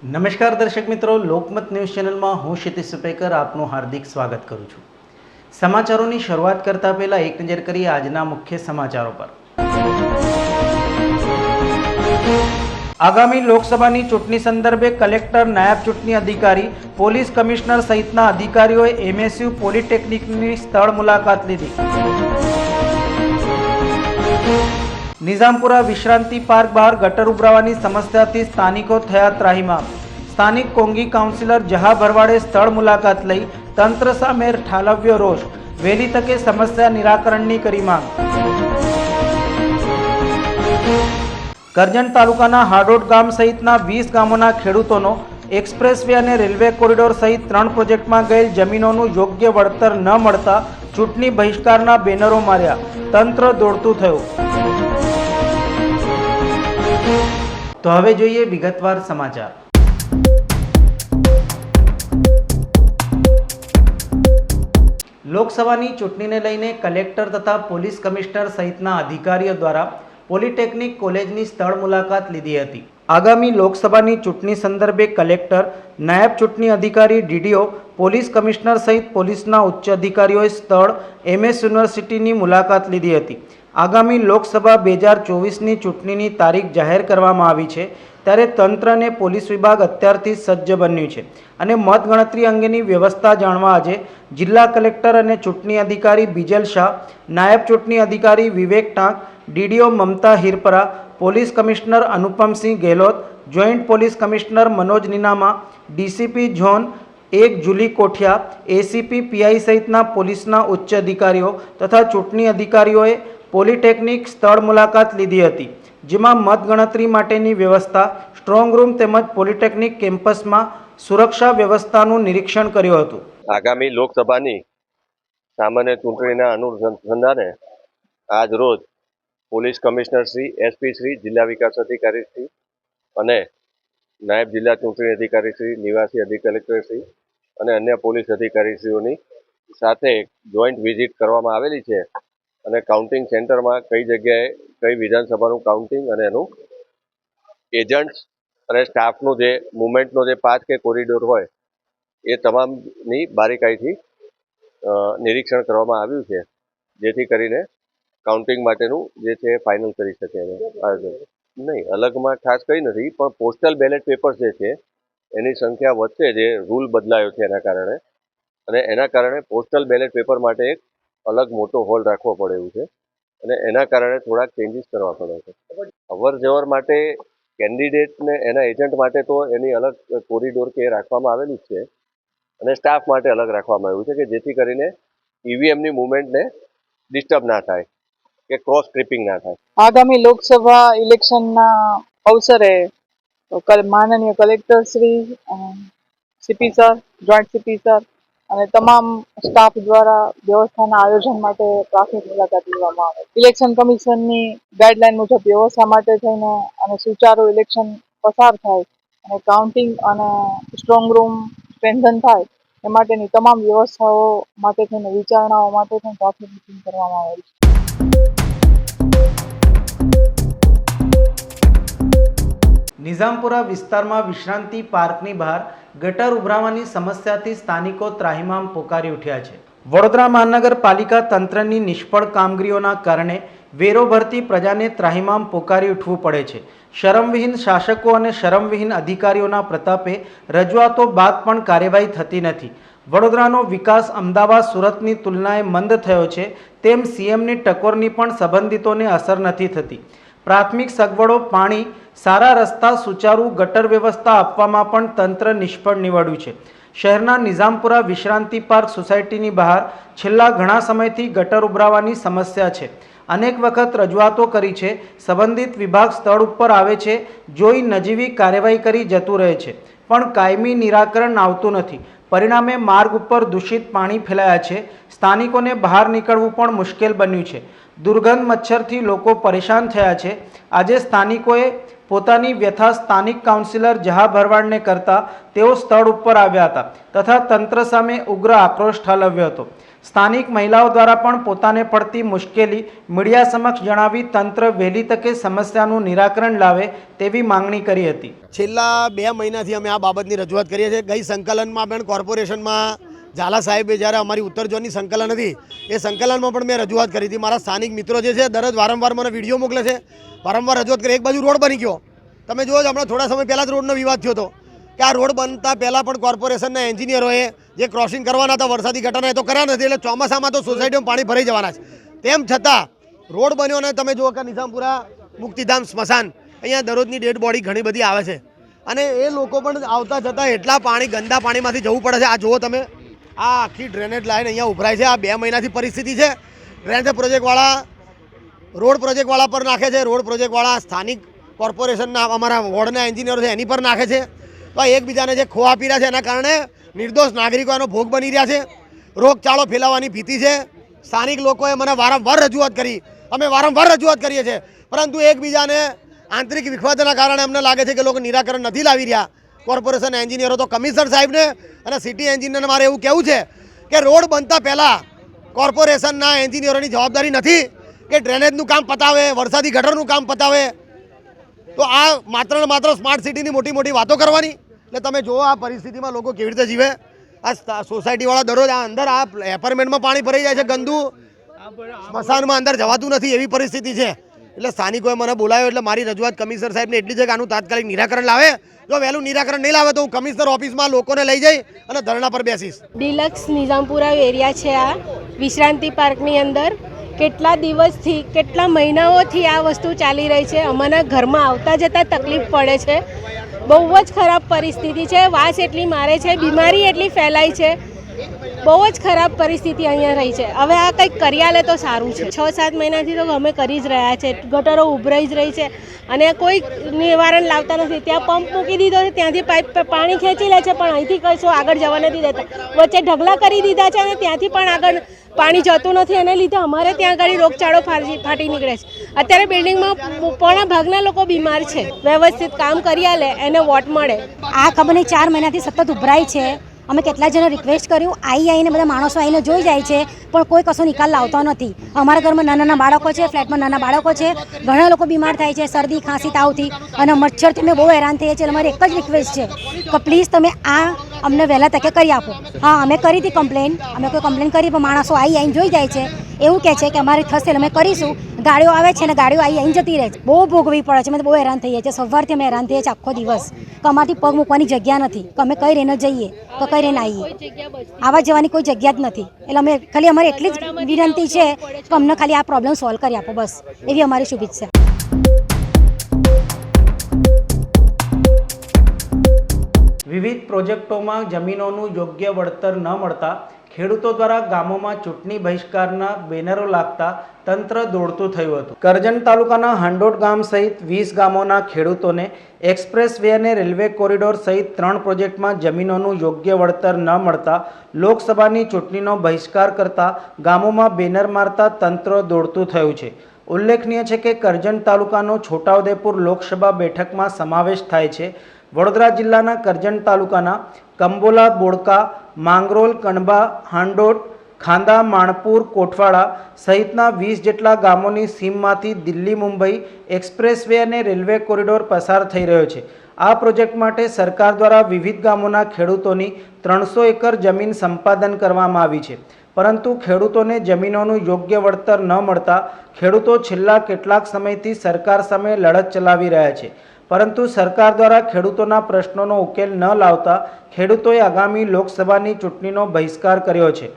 નમસ્કાર દર્શક મિત્રો, લોકમત ન્યૂઝ ચેનલમાં હું ક્ષિતિજ સુપેકર આપનું હાર્દિક સ્વાગત કરું છું। સમાચારોની શરૂઆત કરતા પહેલા એક નજર કરીએ આજના મુખ્ય સમાચારો પર। આગામી લોકસભાની ચૂંટણી સંદર્ભે કલેક્ટર, નાયબ ચૂંટણી અધિકારી, પોલીસ કમિશનર સહિતના અધિકારીઓએ એમએસયુ પોલિટેકનિકની સ્થળ મુલાકાત લીધી। નિઝામપુરા વિશ્રાંતિ પાર્ક બહાર ગટર ઉભરાવાની સમસ્યાથી સ્થાનિકો થયા ત્રાહિમામ। સ્થાનિક કોંગી કાઉન્સિલર જહા ભરવાડે સ્થળ મુલાકાત લઈ તંત્ર સામે ઠાલવ્યો રોષ, વહેલી તકે સમસ્યા નિરાકરણની કરી માંગ। કરજણ તાલુકાના હાડોડ ગામ સહિતના 20 ગામોના ખેડૂતોનો એક્સપ્રેસ વે અને રેલવે કોરિડોર સહિત 3 પ્રોજેક્ટમાં ગયેલ જમીનોનું યોગ્ય વળતર ન મળતા ચૂંટણી બહિષ્કારના બેનરો માર્યા, તંત્ર દોડતું થયું। તો હવે જોઈએ વિગતવાર સમાચાર। લોકસભાની ચૂંટણીને લઈને કલેક્ટર તથા પોલીસ કમિશનર સહિતના અધિકારીઓ દ્વારા પોલિટેકનિક કોલેજની સ્થળ મુલાકાત લીધી હતી। આગામી લોકસભાની ચૂંટણી સંદર્ભે કલેક્ટર, નાયબ ચૂંટણી અધિકારી, ડીડીઓ, પોલીસ કમિશનર સહિત પોલીસના ઉચ્ચ અધિકારીઓએ સ્થળ એમએસ યુનિવર્સિટીની મુલાકાત લીધી હતી। આગામી લોકસભા 2024ની ચૂંટણીની તારીખ જાહેર કરવામાં આવી છે, ત્યારે તંત્ર અને પોલીસ વિભાગ અત્યારથી સજ્જ બન્યું છે અને મતગણતરી અંગેની વ્યવસ્થા જાણવા આજે જિલ્લા કલેક્ટર અને ચૂંટણી અધિકારી બીજલ શાહ, નાયબ ચૂંટણી અધિકારી Vivek Tank, DDO Mamata Hirpara, police commissioner Anupamsinh Gehlot, joint police commissioner Manoj Ninama, DCP zone 1 Julie Kothiya, ACP, PI સહિતના પોલીસના ઉચ્ચ અધિકારીઓ તથા ચૂંટણી અધિકારીઓએ પોલિટેકનિક સ્થળ મુલાકાત લીધી હતી, જેમાં મતગણતરી માટેની વ્યવસ્થા, સ્ટ્રોંગ રૂમ તેમજ પોલિટેકનિક કેમ્પસમાં સુરક્ષા વ્યવસ્થાનું નિરીક્ષણ કર્યું હતું। આગામી લોકસભાની સામાન્ય ચૂંટણીના અનુસંધાને આજ રોજ police commissioner Shri, SP Shri, જિલ્લા વિકાસ અધિકારી શ્રી અને નાયબ જિલ્લા ચૂંટણી અધિકારી શ્રી, નિવાસી અધિક કલેક્ટર શ્રી અને અન્ય પોલીસ અધિકારીશ્રીઓની સાથે જોઈન્ટ વિઝિટ કરવામાં આવેલી છે અને કાઉન્ટિંગ સેન્ટરમાં કઈ જગ્યાએ કઈ વિધાનસભાનું કાઉન્ટિંગ અને એનું એજન્ટ્સ અને સ્ટાફનું જે મુવમેન્ટનો જે પાથ કે કોરિડોર હોય એ તમામની બારીકાઈથી નિરીક્ષણ કરવામાં આવ્યું છે, જેથી કરીને કાઉન્ટિંગ માટેનું જે છે ફાઇનલ કરી શકે નહીં। અલગમાં ખાસ કંઈ નથી, પણ પોસ્ટલ બેલેટ પેપર્સ જે છે એની સંખ્યા વધશે, જે રૂલ બદલાયો છે એના કારણે, અને એના કારણે પોસ્ટલ બેલેટ પેપર માટે એક અલગ મોટો હોલ રાખવો પડે એવું છે અને એના કારણે થોડાક ચેન્જીસ કરવા પડે છે। અવર જવર માટે કેન્ડિડેટને એના એજન્ટ માટે તો એની અલગ કોરિડોર કે રાખવામાં આવેલું જ છે અને સ્ટાફ માટે અલગ રાખવામાં આવ્યું છે કે જેથી કરીને ઈવીએમની મુવમેન્ટને ડિસ્ટર્બ ના થાય કે ક્રોસ ટ્રિપિંગ ના થાય। આગામી લોકસભા ઇલેક્શનના અવસરે માનનીય collector Shri, CP sir, joint CP sir અને તમામ સ્ટાફ દ્વારા વ્યવસ્થાના આયોજન માટે પ્રાથમિક મુલાકાત લેવામાં આવે। ઇલેક્શન કમિશનની ગાઈડલાઈન મુજબ વ્યવસ્થા માટે થઈને અને સુચારુ ઇલેક્શન પસાર થાય અને કાઉન્ટિંગ અને સ્ટ્રોંગ રૂમ સ્ટ્રેન્થન થાય એ માટેની તમામ વ્યવસ્થાઓ માટે થઈને વિચારણાઓ માટે થઈને પ્રાથમિક મિટિંગ કરવામાં આવેલ છે। નિઝામપુરા વિસ્તારમાં વિશ્રાંતિ પાર્કની બહાર ગટર ઉભરાવાની સમસ્યાથી સ્થાનિકો ત્રાહિમામ પોકારી ઉઠ્યા છે। વડોદરા મહાનગરપાલિકા તંત્રની નિષ્ફળ કામગીરીઓના કારણે વેરો ભરતી પ્રજાને ત્રાહિમામ પોકારી ઉઠવું પડે છે। શરમવિહીન શાસકો અને શરમવિહીન અધિકારીઓના પ્રતાપે રજૂઆતો બાદ પણ કાર્યવાહી થતી નથી। વડોદરાનો વિકાસ અમદાવાદ, સુરતની તુલનાએ મંદ થયો છે, તેમ સીએમની ટકોરની પણ સંબંધિતોને અસર નથી થતી। પ્રાથમિક સગવડો, પાણી, સારા રસ્તા, સુચારુ ગટર વ્યવસ્થા આપવામાં પણ તંત્ર નિષ્ફળ નીવડ્યું છે। શહેરના નિઝામપુરા વિશ્રાંતિ પાર્ક સોસાયટીની બહાર છેલ્લા ઘણા સમયથી ગટર ઉભરાવાની સમસ્યા છે। અનેક વખત રજૂઆતો કરી છે, સંબંધિત વિભાગ સ્થળ ઉપર આવે છે, જોઈ નજીવી કાર્યવાહી કરી જતું રહે છે, પણ કાયમી નિરાકરણ આવતું નથી। પરિણામે માર્ગ ઉપર દૂષિત પાણી ફેલાયા છે। સ્થાનિકોને બહાર નીકળવું પણ મુશ્કેલ બન્યું છે. દુર્ગંધ મચ્છરથી લોકો પરેશાન થયા છે. આજે સ્થાનિકોએ પોતાની વ્યથા સ્થાનિક કાઉન્સિલર જહા ભરવાડને કરતા તેઓ સ્થળ ઉપર આવ્યા હતા તથા તંત્ર સામે ઉગ્ર આક્રોશ ઠાલવ્યો હતો. સ્થાનિક મહિલાઓ દ્વારા પણ પોતાને પડતી મુશ્કેલી મીડિયા સમક્ષ જણાવી તંત્ર વહેલી તકે સમસ્યાનું નિરાકરણ લાવે તેવી માંગણી કરી હતી. છેલ્લા 2 મહિનાથી અમે આ બાબતની રજૂઆત કરીએ છીએ. ગઈ સંકલનમાં પણ કોર્પોરેશનમાં ઝાલા સાહેબે જ્યારે અમારી ઉત્તર ઝોનની સંકલન હતી એ સંકલનમાં પણ મેં રજૂઆત કરી હતી. મારા સ્થાનિક મિત્રો જે છે દરરોજ વારંવાર મને વિડીયો મોકલે છે, વારંવાર રજૂઆત કરી. એક બાજુ રોડ બની ગયો, તમે જુઓ હમણાં થોડા સમય પહેલાં જ રોડનો વિવાદ થયો હતો કે આ રોડ બનતા પહેલાં પણ કોર્પોરેશનના એન્જિનિયરોએ જે ક્રોસિંગ કરવાના હતા વરસાદી ઘટના એ તો કર્યા નથી, એટલે ચોમાસામાં તો સોસાયટીમાં પાણી ભરાઈ જવાના છે. તેમ છતાં રોડ બન્યો અને તમે જુઓ કે નિઝામપુરા મુક્તિધામ સ્મશાન અહીંયા દરરોજની ડેડ બોડી ઘણી બધી આવે છે અને એ લોકો પણ આવતા જતાં એટલા પાણી ગંદા પાણીમાંથી જવું પડે છે. આ જુઓ તમે, આ આખી ડ્રેનેજ લાઈન અહીંયા ઉભરાય છે. આ 2 મહિનાથી પરિસ્થિતિ છે. ડ્રેનેજ પ્રોજેક્ટવાળા રોડ પ્રોજેક્ટવાળા પર નાખે છે, રોડ પ્રોજેક્ટવાળા સ્થાનિક કોર્પોરેશનના અમારા વોર્ડના એન્જિનિયરો છે એની પર નાખે છે. તો એકબીજાને જે ખો આપી રહ્યા છે એના કારણે નિર્દોષ નાગરિકો એનો ભોગ બની રહ્યા છે. રોગચાળો ફેલાવાની ભીતિ છે. સ્થાનિક લોકોએ મને વારંવાર રજૂઆત કરી, અમે વારંવાર રજૂઆત કરીએ છીએ, પરંતુ એકબીજાને આંતરિક વિખવાદના કારણે અમને લાગે છે કે લોકો નિરાકરણ નથી લાવી રહ્યા. કોર્પોરેશન એન્જિનિયરો તો કમિશનર સાહેબને અને સિટી એન્જિનિયરને મારે એવું કહેવું છે કે રોડ બનતા પહેલાં કોર્પોરેશનના એન્જિનિયરોની જવાબદારી નથી કે ડ્રેનેજનું કામ પતાવે, વરસાદી ગટરનું કામ પતાવે. તો આ માત્ર ને માત્ર સ્માર્ટ સિટીની મોટી મોટી વાતો કરવાની. એટલે તમે જુઓ આ પરિસ્થિતિમાં લોકો કેવી રીતે જીવે. આ સોસાયટીવાળા દરરોજ આ અંદર આ એપાર્ટમેન્ટમાં પાણી ભરાઈ જાય છે, ગંદુ સ્મશાનમાં અંદર જવાતું નથી એવી પરિસ્થિતિ છે. એટલે સ્થાનિકોએ મને બોલાવ્યો એટલે મારી રજૂઆત કમિશનર સાહેબને એટલી છે કે આનું તાત્કાલિક નિરાકરણ લાવે. જો વહેલું નિરાકરણ નહીં લાવે તો હું કમિશનર ઓફિસમાં લોકોને લઈ જઈ અને ધરણા પર બેસીશ. ડિલક્સ નિઝામપુરા એરિયા છે આ વિશ્રાંતિ પાર્કની અંદર. કેટલા દિવસથી, કેટલા મહિનાઓથી આ વસ્તુ ચાલી રહી છે. અમારા ઘરમાં આવતા જતાં તકલીફ પડે છે. બહુ જ ખરાબ પરિસ્થિતિ છે. વાસ એટલી મારે છે, બીમારી એટલી ફેલાય છે. બહુ જ ખરાબ પરિસ્થિતિ અહીંયા રહી છે. હવે આ કંઈક કરી આલે તો સારું છે. 6-7 મહિનાથી તો અમે કરી જ રહ્યા છે. ગટરો ઉભરાઈ જ રહી છે અને કોઈ નિવારણ લાવતા નથી. ત્યાં પંપ મૂકી દીધો છે, ત્યાંથી પાઇપ પાણી ખેંચી લે છે, પણ અહીંથી કશું આગળ જવા નથી દેતા. વચ્ચે ઢગલા કરી દીધા છે અને ત્યાંથી પણ આગળ પાણી જતું નથી. એને લીધે અમારે ત્યાં આગળ રોગચાળો ફાટી નીકળે છે. અત્યારે બિલ્ડિંગમાં પોણા ભાગના લોકો બીમાર છે. વ્યવસ્થિત કામ કરી આલે એને વોટ મળે. આ ખબર નહીં 4 મહિનાથી સતત ઉભરાય છે. અમે કેટલા જણા રિક્વેસ્ટ કર્યું, આવીને બધા માણસો આવીને જોઈ જાય છે, પણ કોઈ કશો નિકાલ લાવતો નથી. અમારા ઘરમાં નાના બાળકો છે, ફ્લેટમાં નાના બાળકો છે, ઘણા લોકો બીમાર થાય છે શરદી ખાંસી તાવથી, અને મચ્છરથી અમે બહુ હેરાન થઈએ છીએ. અમારી એક જ રિક્વેસ્ટ છે કે પ્લીઝ તમે આ અમને વહેલા તકે કરી આપો. હા, અમે કરી હતી કમ્પ્લેન, અમે કોઈ કમ્પ્લેન કરી, પણ માણસો આવીને જોઈ જાય છે, એવું કહે છે કે અમારી થશે અમે કરીશું. ગાડીઓ આવે છે ને ગાડીઓ આવીને જતી રહે છે. બહુ ભોગવી પડે છે. અમે બહુ હેરાન થઈએ છીએ. સવારથી અમે હેરાન થઈએ છીએ આખો દિવસ. કે અમારથી પગ મૂકવાની જગ્યા નથી, કે અમે કઈ રહીને જઈએ તો કઈ રહીને આવીએ. આવા જવાની કોઈ જગ્યા જ નથી. એટલે અમે ખાલી અમારી એટલી જ વિનંતી છે કે અમને ખાલી આ પ્રોબ્લેમ સોલ્વ કરી આપો, બસ એવી અમારી શુભેચ્છા. વિવિધ પ્રોજેક્ટોમાં જમીનોનું યોગ્ય વળતર ન મળતા ખેડૂતો દ્વારા ગામોમાં ચૂંટણી બહિષ્કારના બેનરો લાગતા તંત્ર દોડતું થયું હતું. કરજણ તાલુકાના હાંડોટ ગામ સહિત 20 ગામોના ખેડૂતોને એક્સપ્રેસ વે અને રેલવે કોરિડોર સહિત 3 પ્રોજેક્ટમાં જમીનોનું યોગ્ય વળતર ન મળતા લોકસભાની ચૂંટણીનો બહિષ્કાર કરતા ગામોમાં બેનર મારતા તંત્ર દોડતું થયું છે. ઉલ્લેખનીય છે કે કરજણ તાલુકાનો છોટાઉદેપુર લોકસભા બેઠકમાં સમાવેશ થાય છે. વડોદરા જિલ્લાના કરજણ તાલુકાના કંબોલા, બોડકા, માંગરોલ, કણબા, હાંડોટ, ખાંદા, માણપુર, કોઠવાડા સહિતના 20 જેટલા ગામોની સીમમાંથી દિલ્હી મુંબઈ એક્સપ્રેસ વે અને રેલવે કોરિડોર પસાર થઈ રહ્યો છે. આ પ્રોજેક્ટ માટે સરકાર દ્વારા વિવિધ ગામોના ખેડૂતોની 300 એકર જમીન સંપાદન કરવામાં આવી છે, પરંતુ ખેડૂતોને જમીનોનું યોગ્ય વળતર ન મળતા ખેડૂતો છેલ્લા કેટલાક સમયથી સરકાર સામે લડત ચલાવી રહ્યા છે. પરંતુ સરકાર દ્વારા ખેડૂતોના પ્રશ્નોનો ઉકેલ ન લાવતા ખેડૂતોએ આગામી લોકસભાની ચૂંટણીનો બહિષ્કાર કર્યો છે.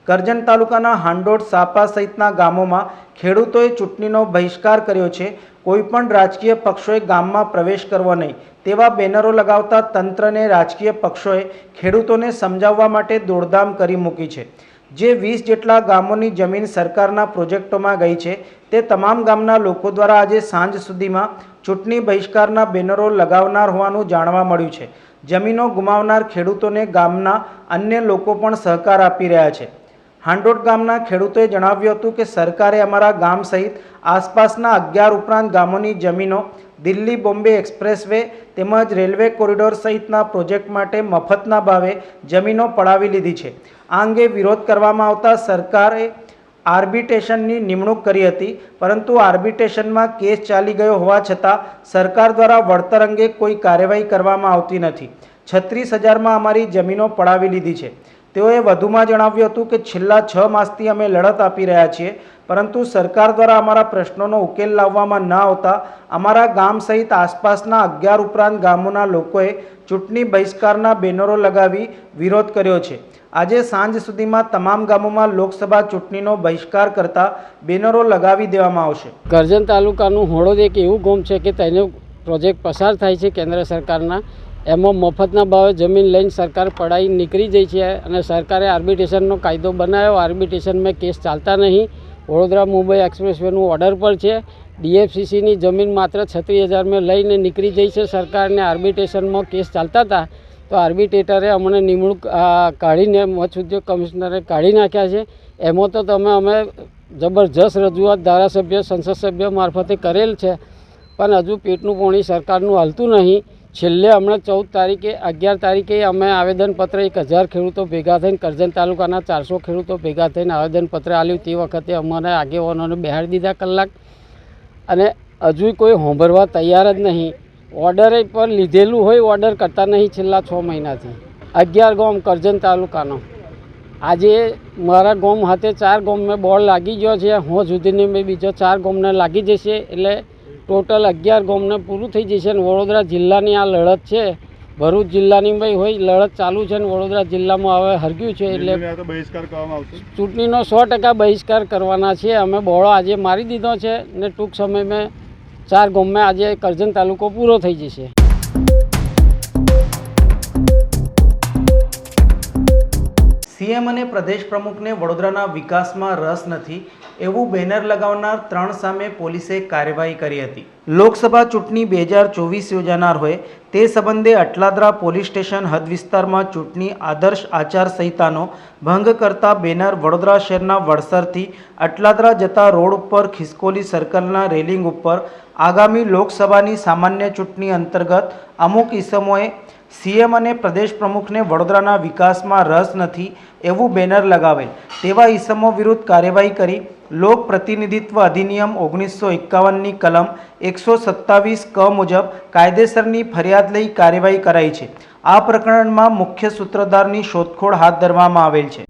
કરજણ તાલુકાના હાંડોટ, સાપા સહિતના ગામોમાં ખેડૂતોએ ચૂંટણીનો બહિષ્કાર કર્યો છે. કોઈપણ રાજકીય પક્ષોએ ગામમાં પ્રવેશ કરવો નહીં તેવા બેનરો લગાવતા તંત્રને રાજકીય પક્ષોએ ખેડૂતોને સમજાવવા માટે દોડધામ કરી મૂકી છે. જે 20 જેટલા ગામોની જમીન સરકારના પ્રોજેક્ટોમાં ગઈ છે તે તમામ ગામના લોકો દ્વારા આજે સાંજ સુધીમાં ચૂંટણી બહિષ્કારના બેનરો લગાવનાર હોવાનું જાણવા મળ્યું છે. જમીનો ગુમાવનાર ખેડૂતોને ગામના અન્ય લોકો પણ સહકાર આપી રહ્યા છે. હાંડોદ ગામના ખેડૂતોએ જણાવ્યું હતું કે સરકારે અમારા ગામ સહિત આસપાસના 11 ઉપરાંત ગામોની જમીનો દિલ્હી બોમ્બે એક્સપ્રેસવે તેમજ રેલવે કોરિડોર સહિતના પ્રોજેક્ટ માટે મફતના ભાવે જમીનો પડાવી લીધી છે. આ અંગે વિરોધ કરવામાં આવતા સરકારે આર્બિટ્રેશનની નિમણૂક કરી હતી, પરંતુ આર્બિટ્રેશનમાં કેસ ચાલી ગયો હોવા છતાં સરકાર દ્વારા વળતર અંગે કોઈ કાર્યવાહી કરવામાં આવતી નથી. 36,000માં અમારી જમીનો પડાવી લીધી છે. તેઓએ વધુમાં જણાવ્યું હતું કે છેલ્લા 6 માસથી અમે લડત આપી રહ્યા છીએ, પરંતુ સરકાર દ્વારા અમારા પ્રશ્નોનો ઉકેલ લાવવામાં ન આવતા અમારા ગામ સહિત આસપાસના 11 ઉપરાંત ગામોના લોકોએ ચૂંટણી બહિષ્કારના બેનરો લગાવી વિરોધ કર્યો છે. આજે સાંજ સુધીમાં તમામ ગામોમાં લોકસભા ચૂંટણીનો બહિષ્કાર કરતા બેનરો લગાવી દેવામાં આવશે. કરજણ તાલુકાનું હોળોદ એક એવું ગામ છે કે તેનો પ્રોજેક્ટ પસાર થાય છે કેન્દ્ર સરકારના, એમાં મફતના ભાવે જમીન લઈને સરકાર પડાવી નીકળી જાય છે અને સરકારે આર્બિટ્રેશનનો કાયદો બનાવ્યો. આર્બિટ્રેશનમાં કેસ ચાલતા નહીં. વડોદરા મુંબઈ એક્સપ્રેસવેનું ઓર્ડર પર છે. DFCCની જમીન માત્ર 36,000માં લઈને નીકળી જાય છે સરકારને. આર્બિટ્રેશનમાં કેસ ચાલતા હતા તો આર્બિટ્રેટરે અમને નિમણૂક કાઢીને મત્સ્ય ઉદ્યોગ કમિશનરે કાઢી નાખ્યા છે. એમાં તો અમે જબરજસ્ત રજૂઆત ધારાસભ્ય સંસદ સભ્ય મારફતે કરેલ છે, પણ હજુ પેટનું પાણી સરકારનું હાલતું નહીં. છેલ્લે હમણાં 11 તારીખે અમે આવેદનપત્ર 1,000 ખેડૂતો ભેગા થઈને, કરજણ તાલુકાના 400 ખેડૂતો ભેગા થઈને આવેદનપત્ર આપ્યું. તે વખતે અમારે આગેવાનોને બેહાડી દીધા કલાક, અને હજુ કોઈ સાંભળવા તૈયાર જ નહીં. ઓર્ડર પર લીધેલું હોય ઓર્ડર કરતા નહીં છેલ્લા 6 મહિનાથી. 11 ગામ કરજણ તાલુકાનો. આજે મારા ગામ હાથે 4 ગામને બોર્ડ લાગી ગયો છે. હું સુધીની મેં બીજા 4 ગામને લાગી જશે, એટલે ટોટલ 11 ગામને પૂરું થઈ જશે. અને વડોદરા જિલ્લાની આ લડત છે, ભરૂચ જિલ્લાની ભાઈ હોય લડત ચાલુ છે, અને વડોદરા જિલ્લામાં હવે હરગ્યું છે, એટલે ચૂંટણીનો 100% બહિષ્કાર કરવાના છે. અમે બોળો આજે મારી દીધો છે ને ટૂંક સમયમાં 4 ગામમાં આજે કરજણ તાલુકો પૂરો થઈ જશે. સીએમ અને પ્રદેશ પ્રમુખને વડોદરાના વિકાસમાં રસ નથી એવું બેનર લગાવનાર 3 સામે પોલીસે કાર્યવાહી કરી હતી. લોકસભા ચૂંટણી 2024 યોજાનાર હોય તે સંબંધે અટલાદરા પોલીસ સ્ટેશન હદ વિસ્તારમાં ચૂંટણી આદર્શ આચારસંહિતાનો ભંગ કરતા બેનર વડોદરા શહેરના વડસરથી અટલાદરા જતા રોડ ઉપર ખિસકોલી સર્કલના રેલિંગ ઉપર આગામી લોકસભાની સામાન્ય ચૂંટણી અંતર્ગત અમુક ઇસમોએ સીએમ અને પ્રદેશ પ્રમુખને વડોદરાના વિકાસમાં રસ નથી એવું બેનર લગાવેલ તેવા ઇસમો વિરુદ્ધ કાર્યવાહી કરી લોક પ્રતિનિધિત્વ અધિનિયમ 1951ની કલમ 127 ક મુજબ કાયદેસરની ફરિયાદ લઈ કાર્યવાહી કરાઈ છે. આ પ્રકરણમાં મુખ્ય સૂત્રધારની શોધખોળ હાથ ધરવામાં આવેલ છે.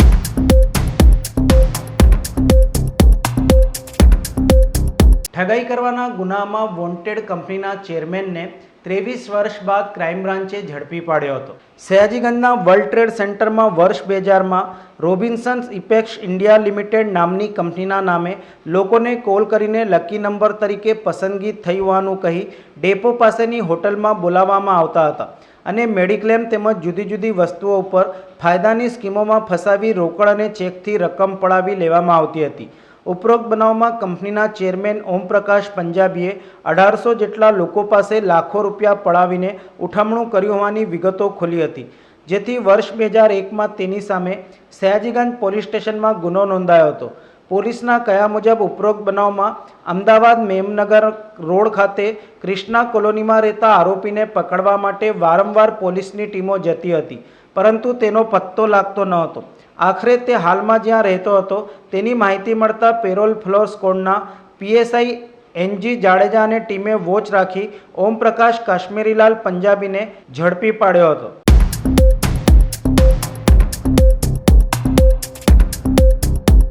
ઠગાઈ કરવાના ગુનામાં વોન્ટેડ કંપનીના ચેરમેનને 23 વર્ષ બાદ ક્રાઇમ બ્રાન્ચે ઝડપી પાડ્યો હતો. સયાજીગંજના વર્લ્ડ ટ્રેડ સેન્ટરમાં વર્ષ 2000માં રોબિન્સન્સ ઇપેક્સ ઇન્ડિયા લિમિટેડ નામની કંપનીના નામે લોકોને કોલ કરીને લકી નંબર તરીકે પસંદગી થઈ હોવાનું કહી ડેપો પાસેની હોટલમાં બોલાવવામાં આવતા હતા અને મેડિક્લેમ તેમજ જુદી જુદી વસ્તુઓ ઉપર ફાયદાની સ્કીમોમાં ફસાવી રોકડ અને ચેકથી રકમ પડાવી લેવામાં આવતી હતી. ઉપરોક્ત બનાવમાં કંપનીના ચેરમેન ઓમપ્રકાશ પંજાબીએ 1800 જેટલા લોકો પાસે લાખો રૂપિયા પડાવીને ઉઠમણું કર્યું હોવાની વિગતો ખુલી હતી, જેથી વર્ષ 2001માં તેની સામે સયાજીગંજ પોલીસ સ્ટેશનમાં ગુનો નોંધાયો હતો. પોલીસના કયા મુજબ ઉપરોક્ત બનાવમાં અમદાવાદ મેમનગર રોડ ખાતે ક્રિષ્ના કોલોનીમાં રહેતા આરોપીને પકડવા માટે વારંવાર પોલીસની ટીમો જતી હતી, પરંતુ તેનો પત્તો લાગતો ન હતો. આખરે તે હાલમાં જ્યાં રહેતો હતો તેની માહિતી મળતા પેરોલ ફ્લોર સ્કોડના PSI NG જાડેજા અને ટીમે વોચ રાખી ઓમપ્રકાશ કાશ્મીરીલાલ પંજાબીને ઝડપી પાડ્યો હતો.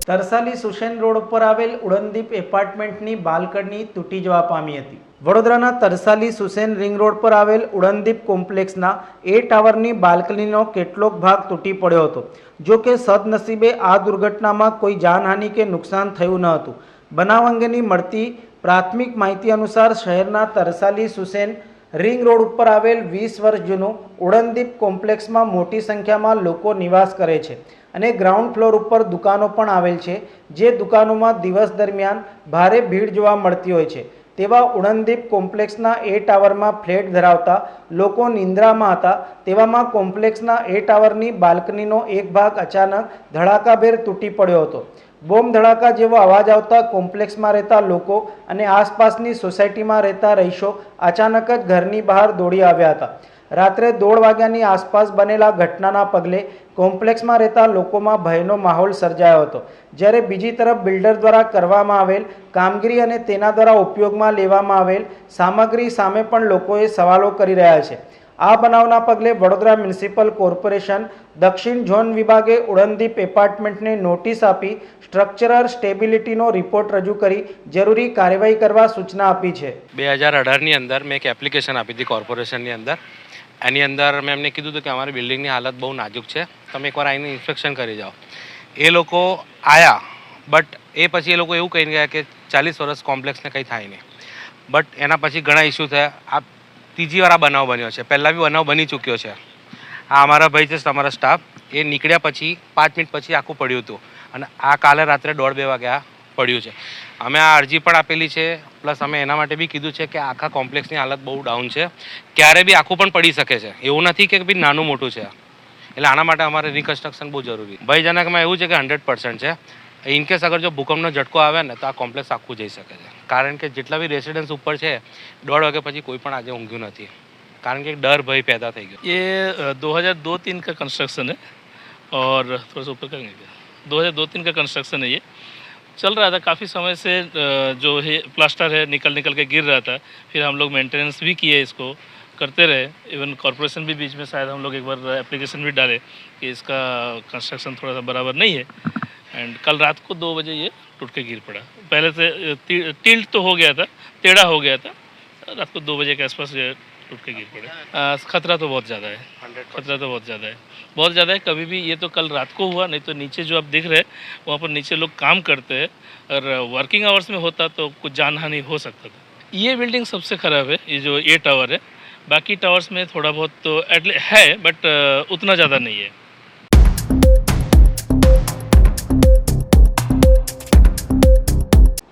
તરસાલી સુશેન રોડ ઉપર આવેલ ઉડનદીપ એપાર્ટમેન્ટની બાલ્કની તૂટી જવા પામી હતી. વડોદરાના તરસાલી સુસેન રિંગ રોડ પર આવેલ ઉડનદીપ કોમ્પ્લેક્સના એ ટાવરની બાલ્કનીનો કેટલોક ભાગ તૂટી પડ્યો હતો. જો કે સદનસીબે આ દુર્ઘટનામાં કોઈ જાનહાનિ કે નુકસાન થયું ન હતું. બનાવ અંગેની મળતી પ્રાથમિક માહિતી અનુસાર શહેરના તરસાલી સુસેન રિંગ રોડ ઉપર આવેલ 20 વર્ષ જૂનું ઉડનદીપ કોમ્પ્લેક્સમાં મોટી સંખ્યામાં લોકો નિવાસ કરે છે અને ગ્રાઉન્ડ ફ્લોર ઉપર દુકાનો પણ આવેલ છે, જે દુકાનોમાં દિવસ દરમિયાન ભારે ભીડ જોવા મળતી હોય છે. તેવા ઉડનદીપ કોમ્પ્લેક્સના એ ટાવરમાં ફ્લેટ ધરાવતા લોકો નિંદ્રામાં હતા. તેવામાં કોમ્પ્લેક્સના એ ટાવરની બાલ્કનીનો એક ભાગ અચાનક ધડાકાભેર તૂટી પડ્યો હતો. બોમ્બ ધડાકા જેવો અવાજ આવતા કોમ્પ્લેક્સમાં રહેતા લોકો અને આસપાસની સોસાયટીમાં રહેતા રહીશો અચાનક જ ઘરની બહાર દોડી આવ્યા હતા. રાત્રે 1:30 વાગ્યાની આસપાસ બનેલા ઘટનાના પગલે કોમ્પ્લેક્સમાં રહેતા લોકોમાં ભયનો માહોલ સર્જાયો હતો. જ્યારે બીજી તરફ બિલ્ડર દ્વારા કરવામાં આવેલ કામગીરી અને તેના દ્વારા ઉપયોગમાં લેવામાં આવેલ સામગ્રી સામે પણ લોકોએ સવાલો કરી રહ્યા છે. આ બનાવના પગલે વડોદરા મ્યુનિસિપલ કોર્પોરેશન દક્ષિણ ઝોન વિભાગે ઉડનદીપ એપાર્ટમેન્ટને નોટિસ આપી સ્ટ્રક્ચરલ સ્ટેબિલિટીનો રિપોર્ટ રજૂ કરી જરૂરી કાર્યવાહી કરવા સૂચના આપી છે. 2018ની અંદર મેં એક એપ્લિકેશન આપી હતી કોર્પોરેશનની અંદર. એની અંદર મેં એમને કીધું હતું કે અમારી બિલ્ડિંગની હાલત બહુ નાજુક છે, તમે એકવાર આવીને ઇન્સ્પેક્શન કરી જાઓ. એ લોકો આવ્યા, બટ એ પછી એ લોકો એવું કહીને ગયા કે 40 વર્ષ કોમ્પ્લેક્સને કંઈ થાય નહીં. બટ એના પછી ઘણા ઇસ્યુ થયા. આ ત્રીજી વાર આ બનાવ બન્યો છે. પહેલાં બી બનાવ બની ચૂક્યો છે. આ અમારા ભાઈ છે, તમારા સ્ટાફ, એ નીકળ્યા પછી 5 મિનિટ પછી આખું પડ્યું હતું અને આ કાલે રાત્રે 1:30-2 વાગ્યા પડ્યું છે. અમે આ અરજી પણ આપેલી છે, પ્લસ અમે એના માટે બી કીધું છે કે આખા કોમ્પ્લેક્સની હાલત બહુ ડાઉન છે, ક્યારે બી આખું પણ પડી શકે છે, એવું નથી કે બી નાનું મોટું છે. એટલે આના માટે અમારે રિકન્સ્ટ્રક્શન બહુ જરૂરી. ભયજનકમાં એવું છે કે 100% છે. ઇનકેસ અગર જો ભૂકંપનો ઝટકો આવે ને તો આ કોમ્પ્લેક્સ આખું જઈ શકે છે, કારણ કે જેટલા બી રેસિડન્સ ઉપર છે 1:30 વાગ્યા પછી કોઈ પણ આજે ઊંઘ્યું નથી, કારણ કે ડર ભય पैदा થઈ ગયો. ये 2002-3 का कंस्ट्रक्शन है और थोड़ा सा ऊपर करेंगे क्या, 2002-3 का कंस्ट्रक्शन है. ये चल रहा था काफ़ी समय से, जो है प्लास्टर है निकल के गिर रहा था. फिर हम लोग मेंटेनेंस भी किए, इसको करते रहे. इवन कॉर्पोरेशन भी बीच में शायद हम लोग एक बार एप्लीकेशन भी डाले कि इसका कंस्ट्रक्शन थोड़ा सा बराबर नहीं है. एंड कल रात को 2 बजे ये टूट के गिर पड़ा. पहले से टिल्ट तो हो गया था, टेढ़ा हो गया था. रात को 2 बजे के आसपास ये टूट के गिर पड़ा. खतरा तो बहुत ज़्यादा है, खतरा तो बहुत ज़्यादा है, बहुत ज़्यादा है. कभी भी ये तो कल रात को हुआ, नहीं तो नीचे जो आप दिख रहे हैं वहाँ पर नीचे लोग काम करते हैं, और वर्किंग आवर्स में होता तो कुछ जान हानि हो सकता था. ये बिल्डिंग सबसे ख़राब है, ये जो ये टावर है. बाकी टावर्स में थोड़ा बहुत तो एटलीस्ट है, बट उतना ज़्यादा नहीं है.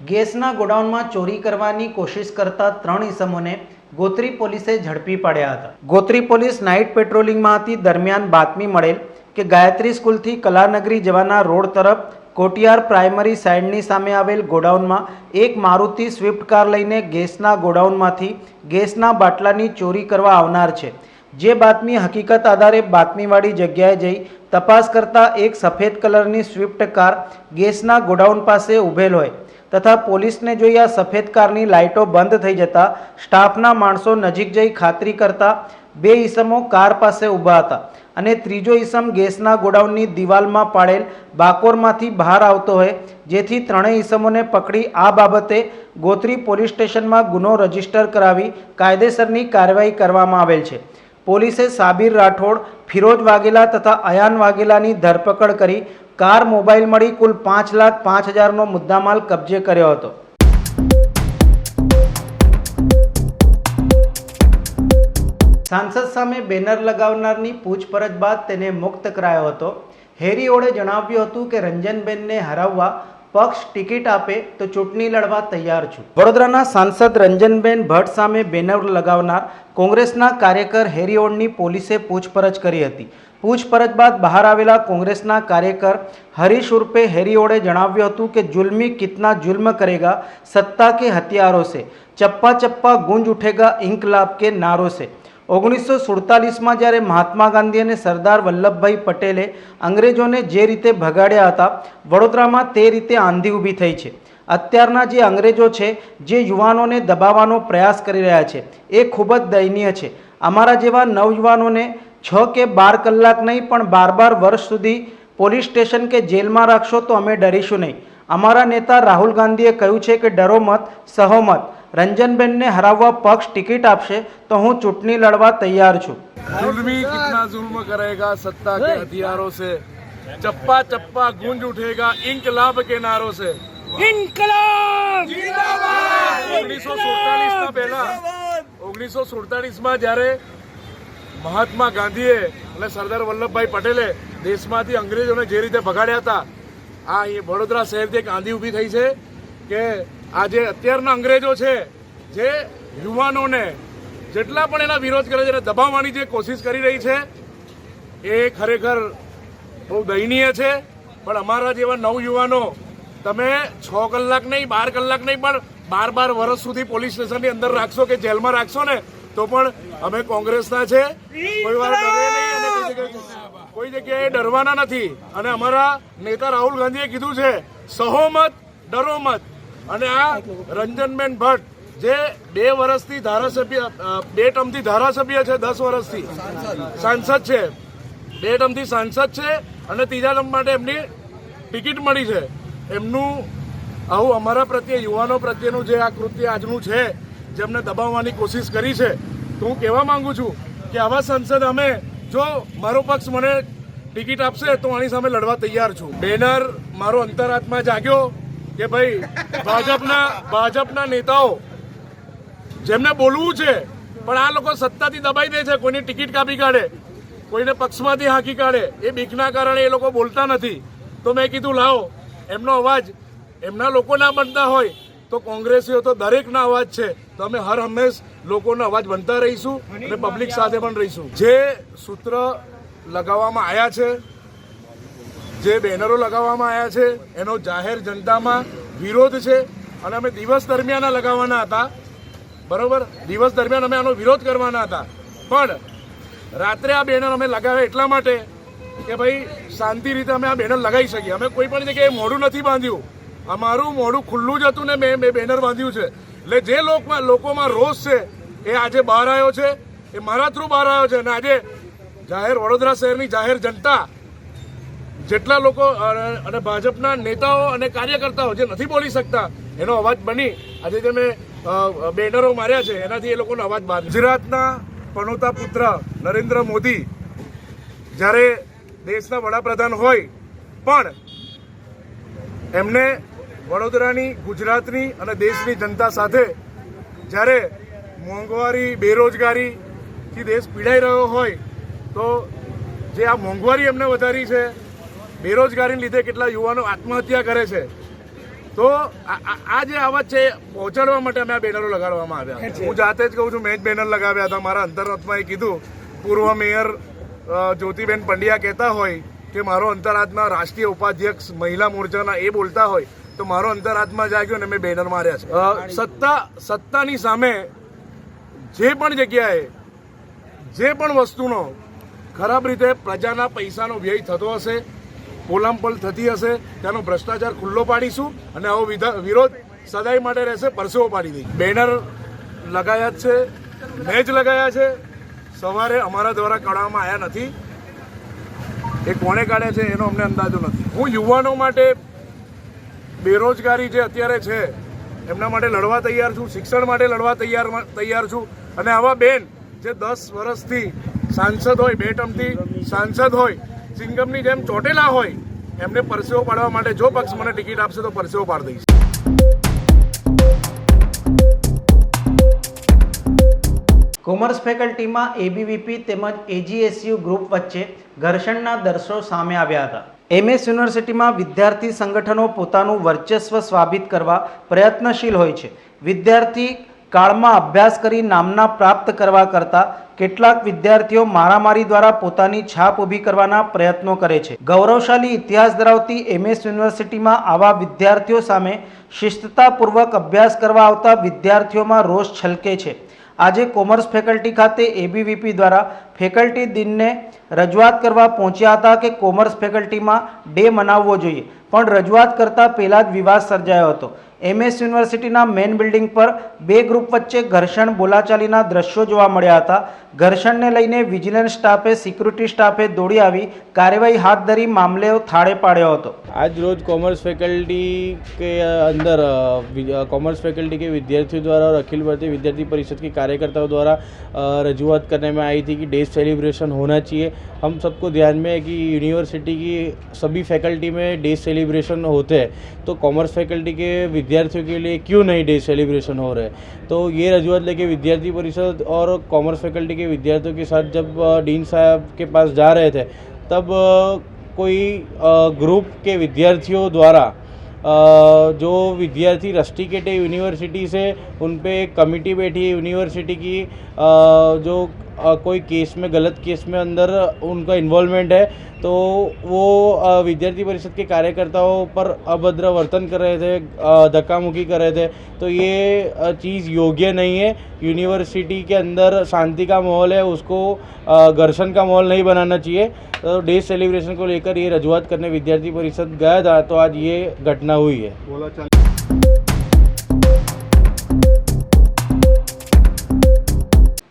ગેસના ગોડાઉનમાં ચોરી કરવાની કોશિશ કરતા 3 ઇસમોને ગોત્રી પોલીસે ઝડપી પાડ્યા હતા. ગોત્રી પોલીસ નાઇટ પેટ્રોલિંગમાં હતી દરમિયાન બાતમી મળેલ કે ગાયત્રી સ્કૂલથી કલાનગરી જવાના રોડ તરફ કોટિયાર પ્રાઇમરી સાઇડની સામે આવેલ ગોડાઉનમાં એક મારુતિ સ્વિફ્ટ કાર લઈને ગેસના ગોડાઉનમાંથી ગેસના બાટલાની ચોરી કરવા આવનાર છે. જે બાતમી હકીકત આધારે બાતમીવાળી જગ્યાએ જઈ તપાસ કરતા એક સફેદ કલરની સ્વિફ્ટ કાર ગેસના ગોડાઉન પાસે ઊભેલ હોય તથા પોલીસને જોઈ આ સફેદ કારની લાઇટો બંધ થઈ જતા સ્ટાફના માણસો નજીક જઈ ખાતરી કરતા 2 ઈસમો કાર પાસે ઊભા હતા અને ત્રીજો ઈસમ ગેસના ગોડાઉનની દિવાલમાં પાડેલ બાકોરમાંથી બહાર આવતો હોય, જેથી 3 ઈસમોને પકડી આ બાબતે ગોત્રી પોલીસ સ્ટેશનમાં ગુનો રજીસ્ટર કરાવી કાયદેસરની કાર્યવાહી કરવામાં આવેલ છે. પોલીસે સાબિર રાઠોડ, ફિરોજ વાઘેલા તથા અયાન વાઘેલાની ધરપકડ કરી કાર મોબાઈલ મળી કુલ 5,05,000નો મુદ્દામાલ કબજે કર્યો હતો. સાંસદ સામે બેનર લગાવનારની પૂછપરછ બાદ તેને મુક્ત કરાયો હતો. હેરીઓડે જણાવ્યું હતું કે રંજનબેનને હરાવવા પક્ષ ટિકિટ આપે તો ચૂંટણી લડવા તૈયાર છું. વડોદરાના સાંસદ રંજનબેન ભટ્ટ સામે બેનર લગાવનાર કોંગ્રેસના કાર્યકર હેરીઓડની પોલીસે પૂછપરછ કરી હતી. પૂછપરછ બાદ બહાર આવેલા કોંગ્રેસના કાર્યકર હરીશ ઉર્ફે હેરીઓડે જણાવ્યું હતું કે जुल्मी कितना जुल्म करेगा सत्ता के हथियारों से, चप्पा चप्पा गूंज उठेगा इंकलाब के नारों से. 1947માં જ્યારે મહાત્મા ગાંધી અને સરદાર વલ્લભભાઈ પટેલે અંગ્રેજોને જે રીતે ભગાડ્યા હતા, વડોદરામાં તે રીતે આંધી ઊભી થઈ છે. અત્યારના જે અંગ્રેજો છે, જે યુવાનોને દબાવવાનો પ્રયાસ કરી રહ્યા છે, એ ખૂબ જ દયનીય છે. અમારા જેવા નવયુવાનોને 6 કે 12 કલાક નહીં પણ 12 વર્ષ સુધી પોલીસ સ્ટેશન કે જેલમાં રાખશો તો અમે ડરીશું નહીં. અમારા નેતા રાહુલ ગાંધીએ કહ્યું છે કે ડરો મત, સહો મત. રંજનબેનને હરાવવા પક્ષ ટિકિટ આપશે તો હું ચૂંટણી લડવા તૈયાર છું. जुल्मी कितना जुल्म करेगा सत्ता के हथियारों से, चप्पा चप्पा गूंज उठेगा इंकलाब के नारों से. इंकलाब जिंदाबाद. 1947 પહેલા 1947માં જ્યારે મહાત્મા ગાંધીએ અને સરદાર વલ્લભભાઈ પટેલે દેશમાંથી અંગ્રેજોને જે રીતે ભગાડ્યા હતા, આ વડોદરા શહેરથી એક આંધી ઊભી થઈ છે કે આજે અત્યારના અંગ્રેજો છે જે યુવાનોને જેટલા પણ એના વિરોધ કરે છે એને દબાવવાની જે કોશિશ કરી રહી છે એ ખરેખર બહુ દયનીય છે. પણ અમારા જેવા નવયુવાનો તમે 6 કલાક નહીં 12 કલાક નહીં પણ 12 વર્ષ સુધી પોલીસ સ્ટેશનની અંદર રાખશો કે જેલમાં રાખશો ને તો પણ અમે કોંગ્રેસના છે, કોઈ વાર ડરે નહીં અને કોઈ જગ્યાએ ડરવાના નથી. અને અમારા નેતા રાહુલ ગાંધીએ કીધું છે સહો મત ડરો મત. અને આ રંજનબેન ભટ્ટ જે 2 વર્ષથી ધારાસભ્ય 2 ટર્મથી ધારાસભ્ય છે, 10 વર્ષથી સાંસદ છે, 2 ટર્મથી સાંસદ છે અને 3જા ટર્મ માટે એમની ટિકિટ મળી છે. એમનું આવું અમારા પ્રત્યે યુવાનો પ્રત્યેનું જે આ કૃત્ય આજનું છે, જેમને દબાવવાની કોશિશ કરી છે, તો હું કહેવા માંગુ છું કે આવા સંસદ અમે જો મારો પક્ષ મને ટિકિટ આપશે તો આની સામે લડવા તૈયાર છું. બેનર મારો અંતરાત્મા જાગ્યો કે ભાઈ ભાજપના નેતાઓ જેમને બોલવું છે પણ આ લોકો સત્તાથી દબાઈ દે છે, કોઈની ટિકિટ કાપી કાઢે, કોઈને પક્ષમાંથી હાંકી કાઢે, એ બીકના કારણે એ લોકો બોલતા નથી. તો મેં કીધું લાવો એમનો અવાજ એમના લોકો ના બનતા હોય તો કોંગ્રેસીઓ તો દરેકના અવાજ છે, તો અમે હર હંમેશ લોકોનો અવાજ બનતા રહીશું અને પબ્લિક સાથે પણ રહીશું. જે સૂત્ર લગાવવામાં આવ્યા છે, જે બેનરો લગાવવામાં આવ્યા છે એનો જાહેર જનતામાં વિરોધ છે અને અમે દિવસ દરમિયાન લગાવવાના હતા, બરોબર, દિવસ દરમિયાન અમે આનો વિરોધ કરવાના હતા. પણ રાત્રે આ બેનર અમે લગાવ્યા એટલા માટે કે ભાઈ શાંતિ રીતે અમે આ બેનર લગાવી શકીએ. અમે કોઈ પણ જગ્યાએ મોઢું નથી બાંધ્યું, અમારું મોઢું ખુલ્લું જ હતું ને મેં બેનર બાંધ્યું છે. એટલે જે લોકોમાં રોષ છે એ આજે બહાર આવ્યો છે, એ મારા થ્રુ બહાર આવ્યો છે. અને આજે વડોદરા શહેરની જાહેર જનતા જેટલા લોકો અને ભાજપના નેતાઓ અને કાર્યકર્તાઓ જે નથી બોલી શકતા એનો અવાજ બની આજે જે મેં બેનરો માર્યા છે એનાથી એ લોકોનો અવાજ બહાર. ગુજરાતના પનોતા પુત્ર નરેન્દ્ર મોદી જ્યારે દેશના વડાપ્રધાન હોય પણ એમને વડોદરાની, ગુજરાતની અને દેશની જનતા સાથે જ્યારે મોંઘવારી, બેરોજગારીથી દેશ પીડાઈ રહ્યો હોય તો જે આ મોંઘવારી એમને વધારી છે, બેરોજગારીને લીધે કેટલા યુવાનો આત્મહત્યા કરે છે, તો આ જે અવાજ છે પહોંચાડવા માટે અમે આ બેનરો લગાડવામાં આવ્યા. હું જાતે જ કહું છું, મેં જ બેનર લગાવ્યા હતા. મારા અંતરાત્માએ કીધું, પૂર્વ મેયર જ્યોતિબેન પંડ્યા કહેતા હોય કે મારો અંતરાત્મા રાષ્ટ્રીય ઉપાધ્યક્ષ મહિલા મોરચાના એ બોલતા હોય તો મારો અંતરાત્મા જાગ્યો અને મેં બેનર માર્યા છે. સત્તાની સામે જે પણ જગ્યાએ જે પણ વસ્તુનો ખરાબ રીતે પ્રજાના પૈસાનો વ્યય થતો હશે, પોલામપોલ થતી હશે, ત્યાંનો ભ્રષ્ટાચાર ખુલ્લો પાડીશું અને આવો વિરોધ સદાય માટે રહેશે, પરસેવો પાડી દઈશું. બેનર લગાયા જ છે, મેં જ લગાયા છે, સવારે અમારા દ્વારા કાઢવામાં આવ્યા નથી. એ કોણે કાઢ્યા છે એનો અમને અંદાજો નથી. હું યુવાનો માટે બેરોજગારી જે અત્યારે છે એમના માટે લડવા તૈયાર છું, શિક્ષણ માટે લડવા તૈયાર છું. અને આવા બેન જે 10 વર્ષથી સાંસદ હોય, 2 ટર્મથી સાંસદ હોય, સિંગમની જેમ ચોટેલા હોય, એમને પરસેવો પાડવા માટે જો પક્ષ મને ટિકિટ આપશે તો પરસેવો પાડી દઈશ. કોમર્સ ફેકલ્ટીમાં એબીવીપી તેમજ એજીએસયુ ગ્રુપ વચ્ચે ઘર્ષણના દ્રશ્યો સામે આવ્યા હતા. એમએસ યુનિવર્સિટીમાં વિદ્યાર્થી સંગઠનો પોતાનું વર્ચસ્વ સાબિત કરવા પ્રયત્નશીલ હોય છે. વિદ્યાર્થી કાળમાં અભ્યાસ કરી નામના પ્રાપ્ત કરવા કરતાં કેટલાક વિદ્યાર્થીઓ મારામારી દ્વારા પોતાની છાપ ઊભી કરવાના પ્રયત્નો કરે છે. ગૌરવશાળી ઇતિહાસ ધરાવતી એમએસ યુનિવર્સિટીમાં આવા વિદ્યાર્થીઓ સામે શિસ્તતાપૂર્વક અભ્યાસ કરવા આવતા વિદ્યાર્થીઓમાં રોષ છલકે છે. આજે કોમર્સ ફેકલ્ટી ખાતે એબીવીપી દ્વારા ફેકલ્ટી દિનને રજૂઆત કરવા પહોંચ્યા હતા કે કોમર્સ ફેકલ્ટીમાં ડે મનાવવો જોઈએ, પણ રજૂઆત કરતાં પહેલાં જ વિવાદ સર્જાયો હતો. એમએસ યુનિવર્સિટીના મેઇન બિલ્ડિંગ પર 2 ગ્રુપ વચ્ચે ઘર્ષણ બોલાચાલીના દ્રશ્યો જોવા મળ્યા હતા. ઘર્ષણને લઈને વિજિલન્સ સ્ટાફે, સિક્યુરિટી સ્ટાફે દોડી આવી કાર્યવાહી હાથ ધરી મામલે થાળે પાડ્યો હતો. आज रोज कॉमर्स फैकल्टी के अंदर कॉमर्स फैकल्टी के विद्यार्थियों द्वारा और अखिल भारतीय विद्यार्थी परिषद के कार्यकर्ताओं द्वारा रजूआत करने में आई थी कि डे सेलिब्रेशन होना चाहिए. हम सबको ध्यान में है कि यूनिवर्सिटी की सभी फैकल्टी में डे सेलिब्रेशन होते हैं, तो कॉमर्स फैकल्टी के विद्यार्थियों के लिए क्यों नहीं डे सेलिब्रेशन हो रहे. तो ये रजूआत लेके विद्यार्थी परिषद और कॉमर्स फैकल्टी के विद्यार्थियों के साथ जब डीन साहब के पास जा रहे थे तब कोई ग्रुप के विद्यार्थियों द्वारा जो विद्यार्थी रस्टिकेट है यूनिवर्सिटी से, उन पे एक कमेटी बैठी है यूनिवर्सिटी की, जो कोई केस में, गलत केस में अंदर उनका इन्वॉल्वमेंट है, तो वो विद्यार्थी परिषद के कार्यकर्ताओं पर अभद्र वर्तन कर रहे थे, धक्का मुक्की कर रहे थे। तो ये चीज़ योग्य नहीं है। यूनिवर्सिटी के अंदर शांति का माहौल है, उसको घर्षण का माहौल नहीं बनाना चाहिए। तो डे सेलिब्रेशन को लेकर ये रजूआत करने विद्यार्थी परिषद गया था, तो आज ये घटना हुई है।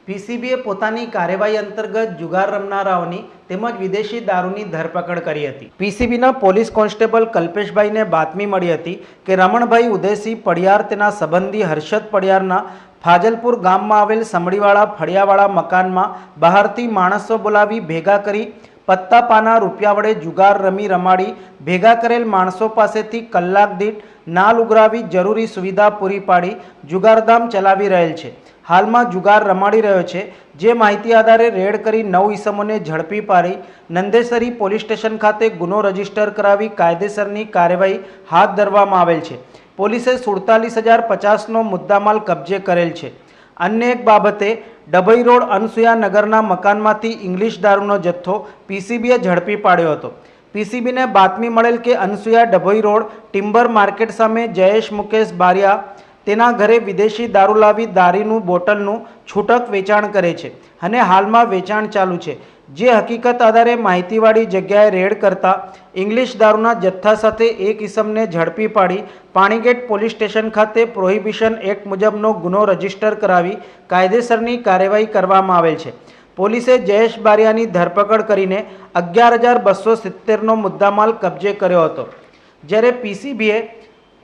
પીસીબીએ પોતાની કાર્યવાહી અંતર્ગત જુગાર રમનારાઓની તેમજ વિદેશી દારૂની ધરપકડ કરી હતી। પીસીબીના પોલીસ કોન્સ્ટેબલ કલ્પેશભાઈને બાતમી મળી હતી કે રમણભાઈ ઉદયસિંહ પડિયાર તેના સંબંધી હર્ષદ પડિયારના ફાજલપુર ગામમાં આવેલ સમડીવાળા ફળિયાવાળા મકાનમાં બહારથી માણસો બોલાવી ભેગા કરી પત્તા પાના રૂપિયા વડે જુગાર રમાડી ભેગા કરેલ માણસો પાસેથી કલાક દીઠ નાલ ઉઘરાવી જરૂરી સુવિધા પૂરી પાડી જુગારધામ ચલાવી રહેલ છે। હાલમાં જુગાર રમાડી રહ્યો છે, જે માહિતી આધારે રેડ કરી 9 ઈસમોને ઝડપી પાડી નંદેસરી પોલીસ સ્ટેશન ખાતે ગુનો રજીસ્ટર કરાવી કાયદેસરની કાર્યવાહી હાથ ધરવામાં આવેલ છે। પોલીસે 47,050નો મુદ્દામાલ કબજે કરેલ છે। अन्य एक बाबते डबई रोड अनसुया नगरना मकानमांथी इंग्लिश दारूनो जत्थो पीसीबीए झड़पी पाड्यो हतो। पीसीबी ने बातमी मळेल के अनसुया डबई रोड टिम्बर मार्केट सामे जयेश मुकेश बारिया तेना घरे विदेशी दारू लावी दारूनु बोटलनु छूटक वेचाण करे छे अने हालमां वेचाण चालू छे। जे हकीकत आधारे माहितीवाड़ी जग्याए रेड करता इंग्लिश दारूना जत्था साथे एक ईसमने झड़पी पाड़ी पाणीगेट पोलीस स्टेशन खाते प्रोहिबिशन एक्ट मुजबनो गुनो रजिस्टर करावी कायदेसरनी कार्यवाही करवामां आवेल छे। पोलीसे जयेश बारियानी धरपकड़ करीने 11,270नो मुद्दामाल कब्जे कर्यो हतो। ज्यारे पीसीबीए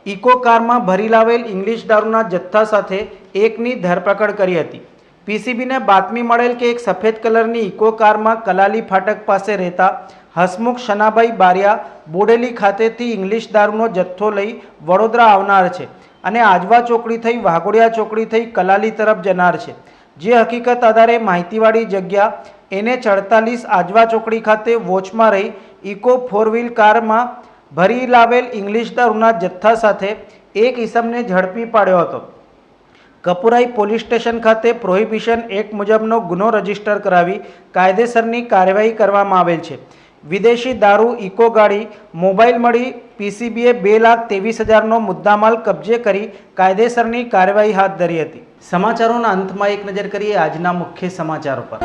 इको कार में भरी लावेल इंग्लिश दारूना जत्था साथे एकनी धरपकड़ करी हती। पीसीबी ने बातमी मळेल के एक सफेद कलरनी इको कार में कलाली फाटक पासे रहता हसमुख शनाभाई बारिया बोडेली खातेथी इंग्लिश दारूनो जत्थो लई वडोदरा आवनार छे अने आजवा चोकड़ी थई वाघोडिया चोकड़ी थई कलाली तरफ जनार छे। जे हकीकत आधारे माहितीवाड़ी जग्या NH48 आजवा चोकड़ी खाते वोचमां रही इको 4 व्हील कार में भरी लावेल इंग्लिश दारूना जत्था साथे एक ईसमने झड़पी पाड्यो हतो। कपुराई पोलीस स्टेशन खाते प्रोहिबिशन एक्ट मुजबनो गुनो रजिस्टर करावी कायदेसरनी कार्यवाही करवामां आवेल छे। विदेशी दारू इको गाड़ी मोबाइल मळी पीसीबीए 2,23,000नो मुद्दामाल कब्जे करी कायदेसरनी कार्यवाही हाथ धरी हती। समाचारोना अंतमां एक नजर करीए आजना मुख्य समाचारों पर।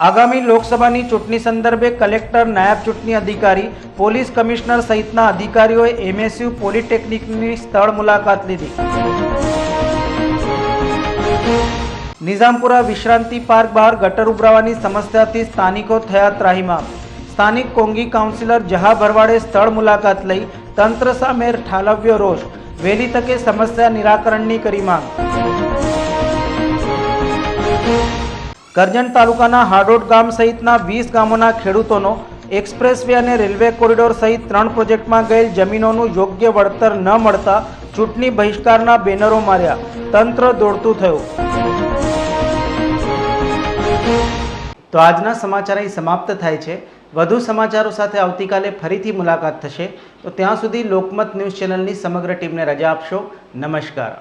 आगामी लोकसभानी चूंटणी संदर्भे कलेक्टर नायब चूंटणी अधिकारी पोलीस कमिश्नर सहितना अधिकारीओए MSU पॉलिटेक्निकनी स्थळ मुलाकात लीधी। निजामपुरा विश्रांति पार्क बहार गटर उभरावानी समस्याथी स्थानिको थया त्राहीमाम। स्थानिक कोंगी काउंसिलर जहा भरवाड़े स्थळ मुलाकात लई तंत्र सामे ठालव्यो रोष, वहेली तके समस्या निराकरणनी करी मांग। करजण तालुकाना हाडोड गाम सहितना 20 गामोना खेडूतोनो एक्सप्रेस वे अने रेलवे कोरिडोर सहित 3 प्रोजेक्टमां गयेल जमीनोनुं योग्य वळतर न मळता चूंटणी बहिष्कारना बेनरो मार्या, तंत्र दौड़तुं थयुं। तो आजना समाचार અહીં समाप्त थाय छे। વધુ સમાચારો સાથે આવતીકાલે ફરીથી મુલાકાત થશે। તો ત્યાં સુધી લોકમત ન્યૂઝ ચેનલની સમગ્ર ટીમને રજા આપશો। નમસ્કાર।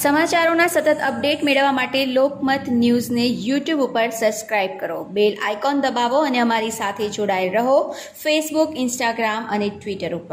સમાચારોના સતત અપડેટ મેળવવા માટે લોકમત ન્યૂઝને યુટ્યુબ ઉપર સબસ્ક્રાઇબ કરો, બેલ આઇકોન દબાવો અને અમારી સાથે જોડાયેલ રહો ફેસબુક, ઇન્સ્ટાગ્રામ અને ટ્વિટર ઉપર।